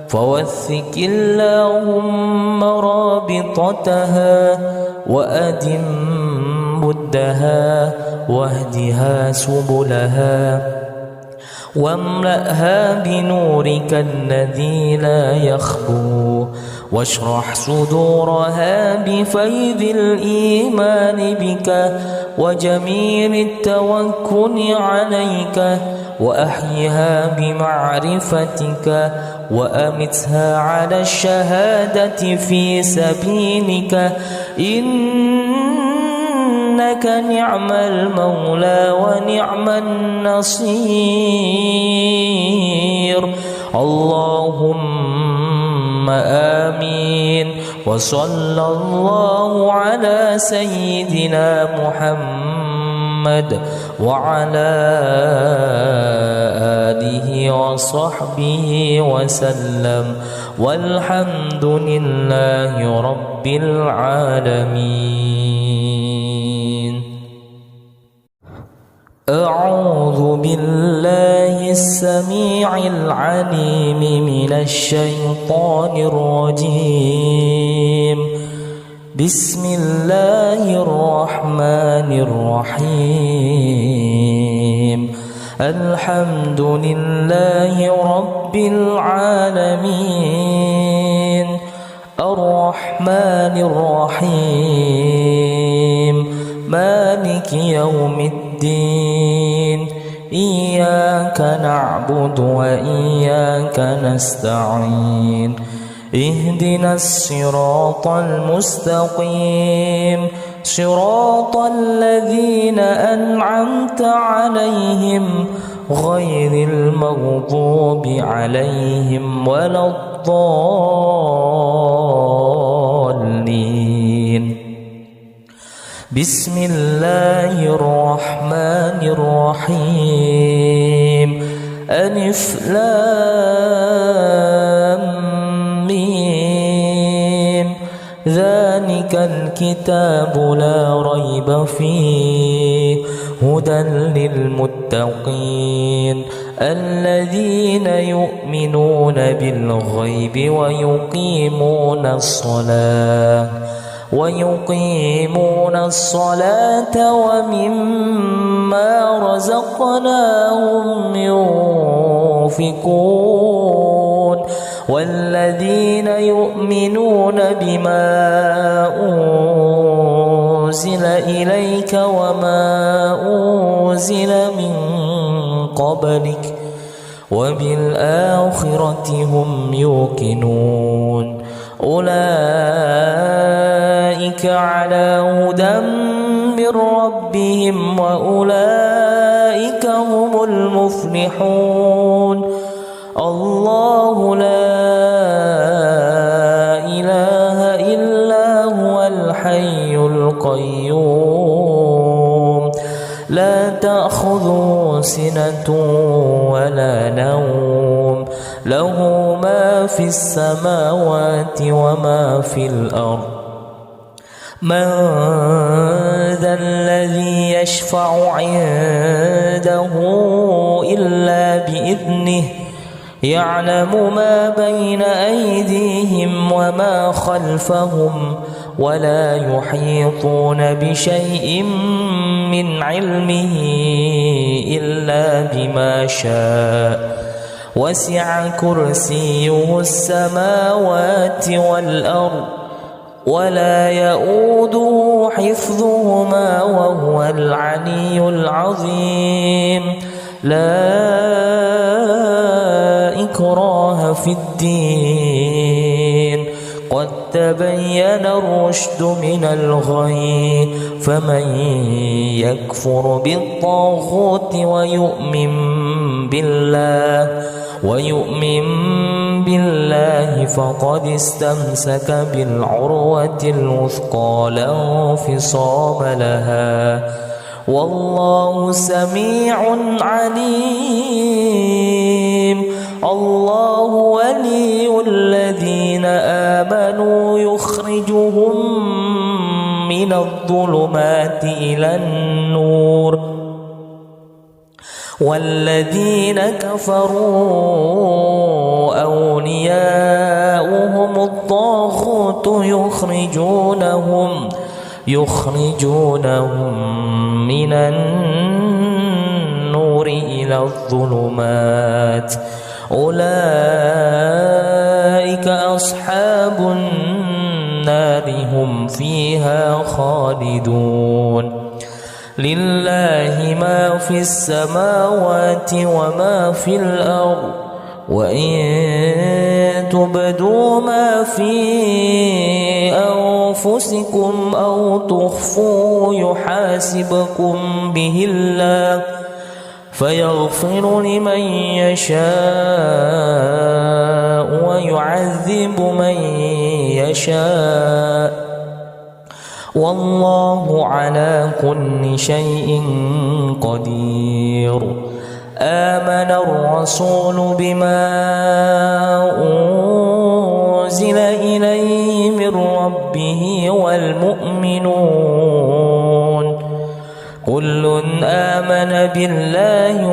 A: فوثق اللهم رابطتها وأدم بدها واهدها سبلها واملأها بنورك الذي لا يخبو واشرح صدورها بفيض الإيمان بك وجميل التوكل عليك وأحيها بمعرفتك وأمتها على الشهادة في سبيلك إنك نعم المولى ونعم النصير. اللهم آمين. وصلى الله على سيدنا محمد وعلى آله وصحبه وسلم والحمد لله رب العالمين. أعوذ بالله السميع العليم من الشيطان الرجيم. بسم الله الرحمن الرحيم. الحمد لله رب العالمين الرحمن الرحيم مالك يوم الدين إياك نعبد وإياك نستعين اهدنا الصراط المستقيم صراط الذين أنعمت عليهم غير المغضوب عليهم ولا الضالين. بسم الله الرحمن الرحيم. ألف لام ميم ذلك الكتاب لا ريب فيه هدى للمتقين الذين يؤمنون بالغيب ويقيمون الصلاة ومما رزقناهم ينفقون والذين يؤمنون بما أنزل إليك وما أنزل من قبلك وبالآخرة هم يوقنون أولئك على هدى من ربهم وأولئك هم المفلحون. الله لا إله إلا هو الحي القيوم لا تأخذه سنة ولا نوم له ما في السماوات وما في الأرض. من ذا الذي يشفع عنده إلا بإذنه يعلم ما بين أيديهم وما خلفهم ولا يحيطون بشيء من علمه إلا بما شاء وسع كرسيه السماوات والأرض ولا يؤوده حفظهما وهو العلي العظيم. لا إكراه في الدين قد تبين الرشد من الغي فمن يكفر بالطاغوت ويؤمن بالله فقد استمسك بالعروة الوثقى لا انفصام لها والله سميع عليم. الله ولي الذين آمنوا يخرجهم من الظلمات إلى النور والذين كفروا أولياؤهم الطاغوت يخرجونهم من النور إلى الظلمات أولئك أصحاب النار هم فيها خالدون لله ما في السماوات وما في الأرض وإن تبدوا ما في أنفسكم أو تخفوه يحاسبكم به الله فيغفر لمن يشاء ويعذب من يشاء والله على كل شيء قدير آمن الرسول بما أنزل إليه من ربه والمؤمنون كل آمن بالله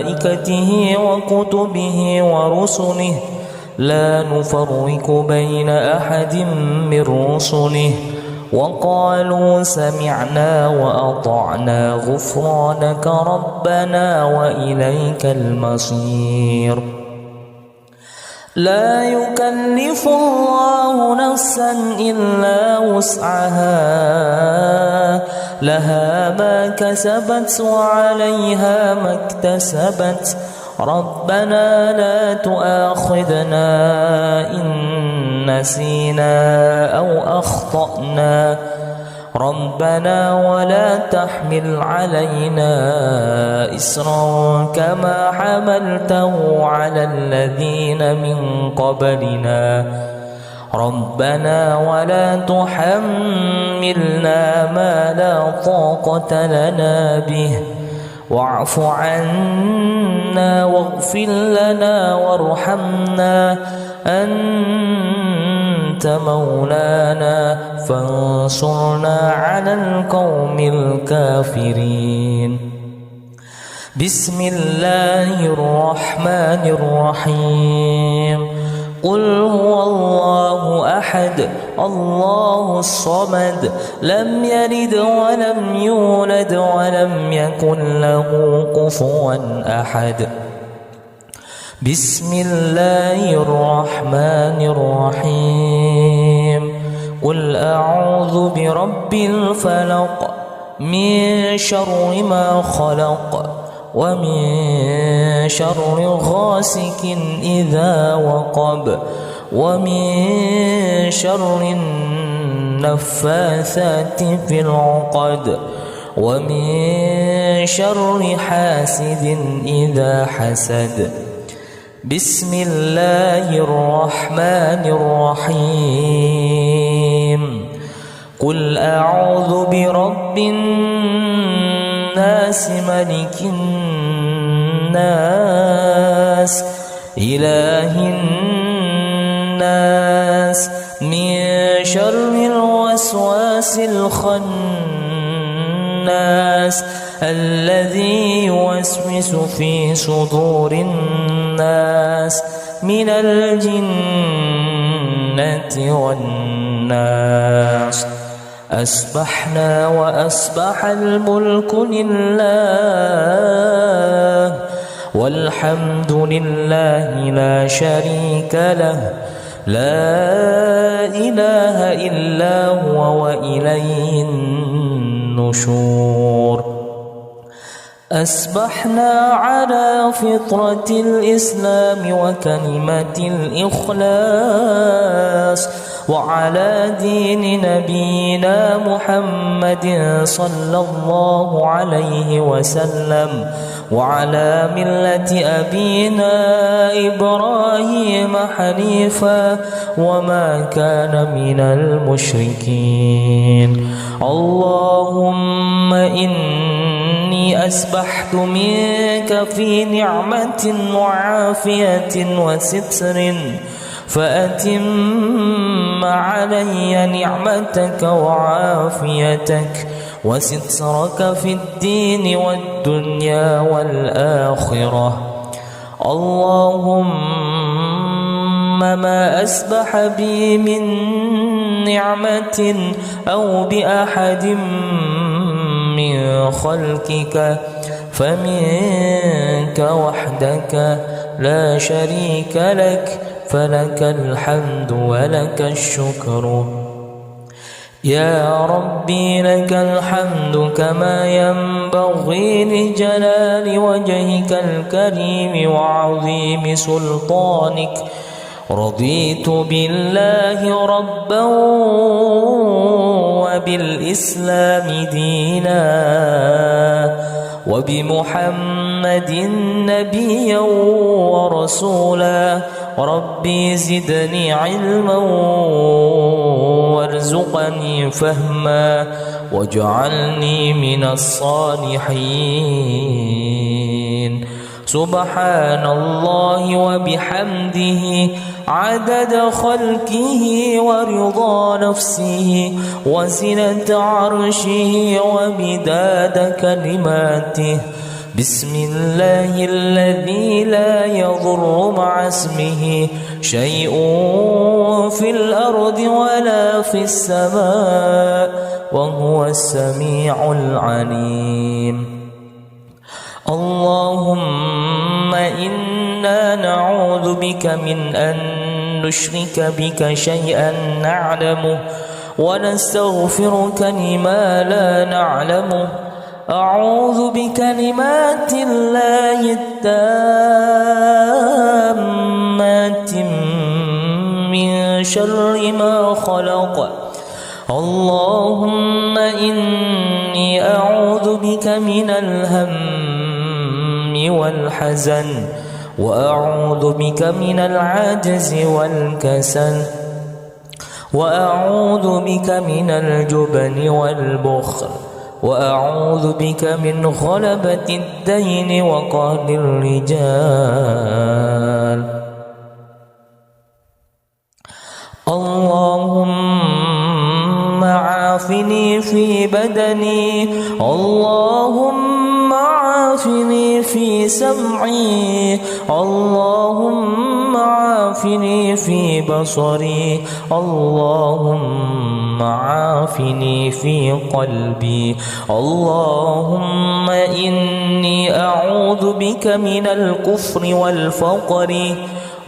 A: وملائكته وكتبه ورسله لا نفرق بين أحد من رسله وقالوا سمعنا وأطعنا غفرانك ربنا وإليك المصير لا يكلف الله نفسا إلا وسعها لها ما كسبت وعليها ما اكتسبت ربنا لا تؤاخذنا إن نسينا أو أخطأنا ربنا ولا تحمل علينا إصرا كما حملته على الذين من قبلنا ربنا ولا تحملنا ما لا طاقة لنا به واعف عنا واغفر لنا وارحمنا أنت مولانا فانصرنا على القوم الكافرين بسم الله الرحمن الرحيم قل هو الله أحد الله الصمد لم يلد ولم يولد ولم يكن له كفوا أحد بسم الله الرحمن الرحيم قل أعوذ برب الفلق من شر ما خلق ومن شر غاسق إذا وقب ومن شر النفاثات في العقد ومن شر حاسد إذا حسد بسم الله الرحمن الرحيم قل أعوذ برب الناس ملك الناس إله الناس من شر الوسواس الخناس الذي يوسوس في صدور الناس من الجنة والناس أصبحنا وأصبح الملك لله والحمد لله لا شريك له لا إله إلا هو وإليه النشور أصبحنا على فطرة الإسلام وكلمة الإخلاص وعلى دين نبينا محمد صلى الله عليه وسلم وعلى ملة أبينا إبراهيم حنيفا وما كان من المشركين اللهم إني أسبحت منك في نعمة وعافية وستر فأتم علي نعمتك وعافيتك وسترك في الدين والدنيا والآخرة. اللهم ما أسبح بي من نعمة أو بأحد من خلقك فمنك وحدك لا شريك لك، فلك الحمد ولك الشكر. يا ربي لك الحمد كما ينبغي لجلال وجهك الكريم وعظيم سلطانك. رضيت بالله ربا وبالإسلام دينا وبمحمد نبيا ورسولا. ربي زدني علما وارزقني فهما واجعلني من الصالحين. سبحان الله وبحمده عدد خلقه ورضا نفسه وزنة عرشه ومداد كلماته. بسم الله الذي لا يضر مع اسمه شيء في الأرض ولا في السماء وهو السميع العليم. اللهم إنا نعوذ بك من أن نشرك بك شيئا نعلمه ونستغفرك لما لا نعلمه. أعوذ بكلمات الله التامات من شر ما خلق. اللهم إني أعوذ بك من الهم والحزن وأعوذ بك من العجز والكسل وأعوذ بك من الجبن والبخل وأعوذ بك من غلبة الدين وقهر الرجال. اللهم عافني في بدني. اللهم عافني في سمعي. اللهم عافني في بصري. اللهم عافني في قلبي. اللهم إني أعوذ بك من الكفر والفقر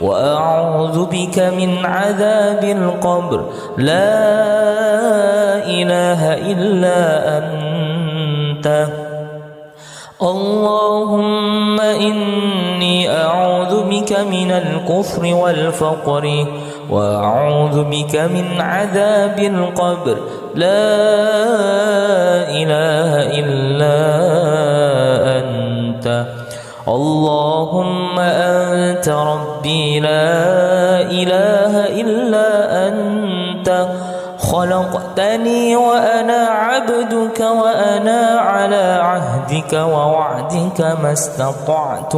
A: وأعوذ بك من عذاب القبر. لا إله إلا أنت. اللهم إني أعوذ بك من الكفر والفقر وأعوذ بك من عذاب القبر. لا إله إلا أنت. اللهم أنت ربي لا إله إلا أنت. خلقتني وأنا عبدك وأنا على عهدك ووعدك ما استطعت.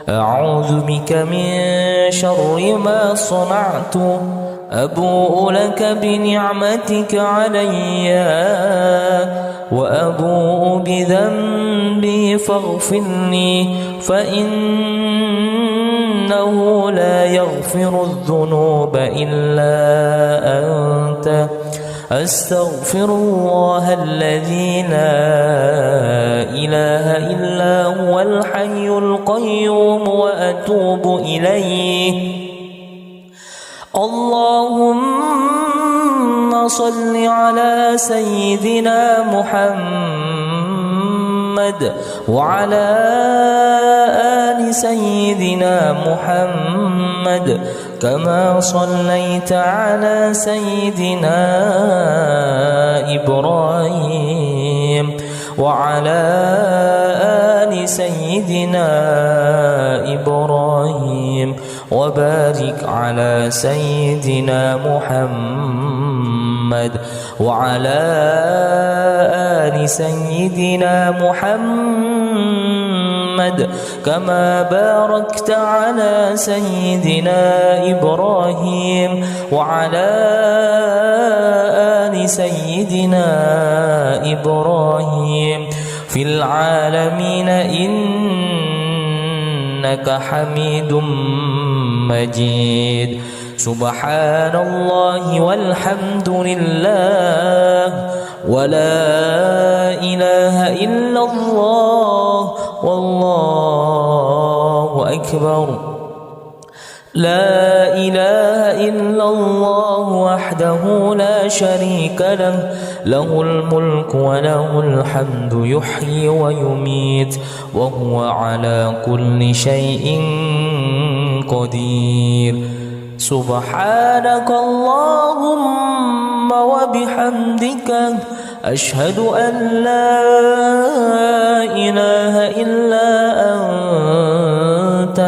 A: أعوذ بك من شر ما صنعت. أبوء لك بنعمتك علي وأبوء بذنبي فاغفر لي فإنه لا يغفر الذنوب إلا أنت. أستغفر الله الذي لا إله إلا هو الحي القيوم وأتوب إليه. اللهم صل على سيدنا محمد وعلى آل سيدنا محمد كما صليت على سيدنا إبراهيم وعلى آل سيدنا إبراهيم وبارك على سيدنا محمد محمد وعلى آل سيدنا محمد كما باركت على سيدنا إبراهيم وعلى آل سيدنا إبراهيم في العالمين إنك حميد مجيد. سبحان الله والحمد لله ولا إله إلا الله والله أكبر. لا إله إلا الله وحده لا شريك له له الملك وله الحمد يحيي ويميت وهو على كل شيء قدير. سبحانك اللهم وبحمدك أشهد أن لا إله إلا أنت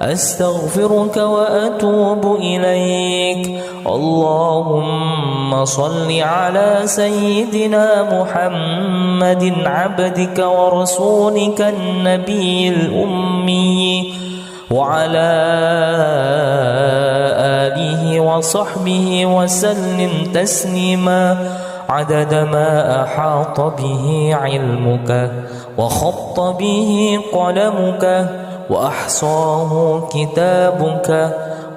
A: أستغفرك وأتوب إليك. اللهم صل على سيدنا محمد عبدك ورسولك النبي الأمي وعلى آله وصحبه وسلم تسليما عدد ما أحاط به علمك وخط به قلمك وأحصاه كتابك.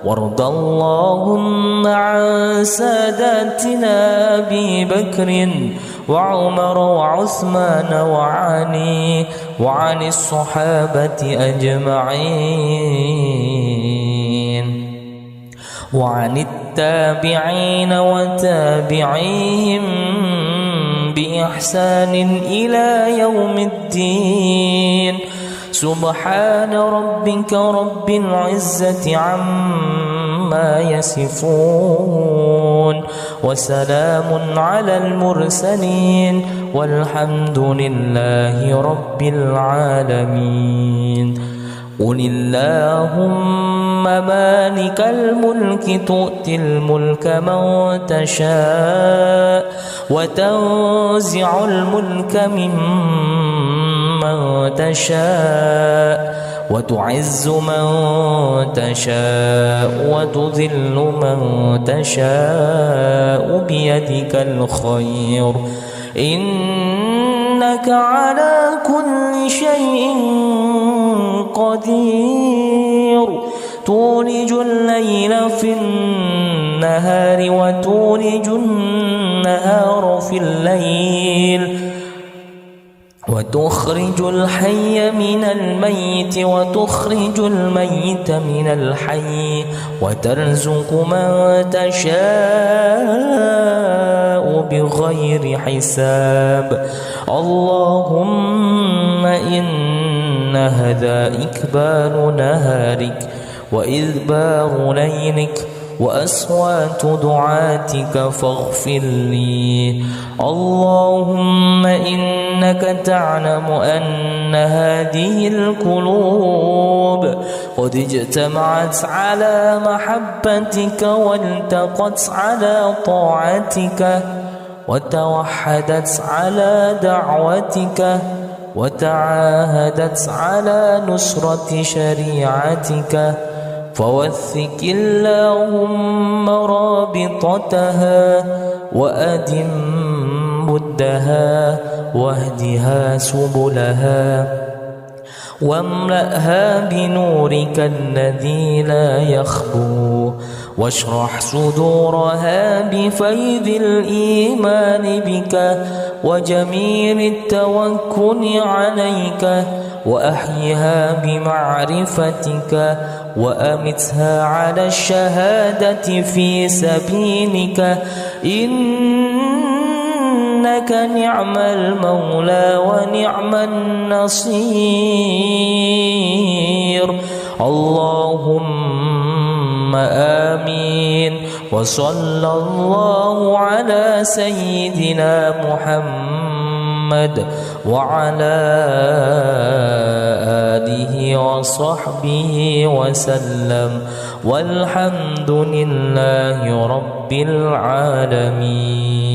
A: وارض اللهم عن ساداتنا أبي بكر وعمر وعثمان وعلي وعن الصحابة أجمعين وعن التابعين وتابعيهم بإحسان إلى يوم الدين. سبحان ربك رب العزة عما يصفون وسلام على المرسلين والحمد لله رب العالمين. قل اللهم مالك الملك تؤتي الملك من تشاء وتنزع الملك ممن تشاء وتعز من تشاء وتذل من تشاء بيدك الخير إنك على كل شيء قدير. تولج الليل في النهار وتولج النهار في الليل وتخرج الحي من الميت وتخرج الميت من الحي وترزق من تشاء بغير حساب. اللهم إن هذا إكبار نهارك وإذبار ليلك وأصوات دعاتك فاغفر لي. اللهم إنك تعلم أن هذه القلوب قد اجتمعت على محبتك والتقت على طاعتك وتوحدت على دعوتك وتعاهدت على نصرة شريعتك فوثق اللهم رابطتها وأدم بدها واهدها سبلها واملأها بنورك الذي لا يخبو واشرح صدورها بفيض الإيمان بك وجميل التوكل عليك وأحيها بمعرفتك وأمتها على الشهادة في سبيلك إنك نعم المولى ونعم النصير. اللهم آمين. وصلى الله على سيدنا محمد محمد وعلى آله وصحبه وسلم والحمد لله رب العالمين.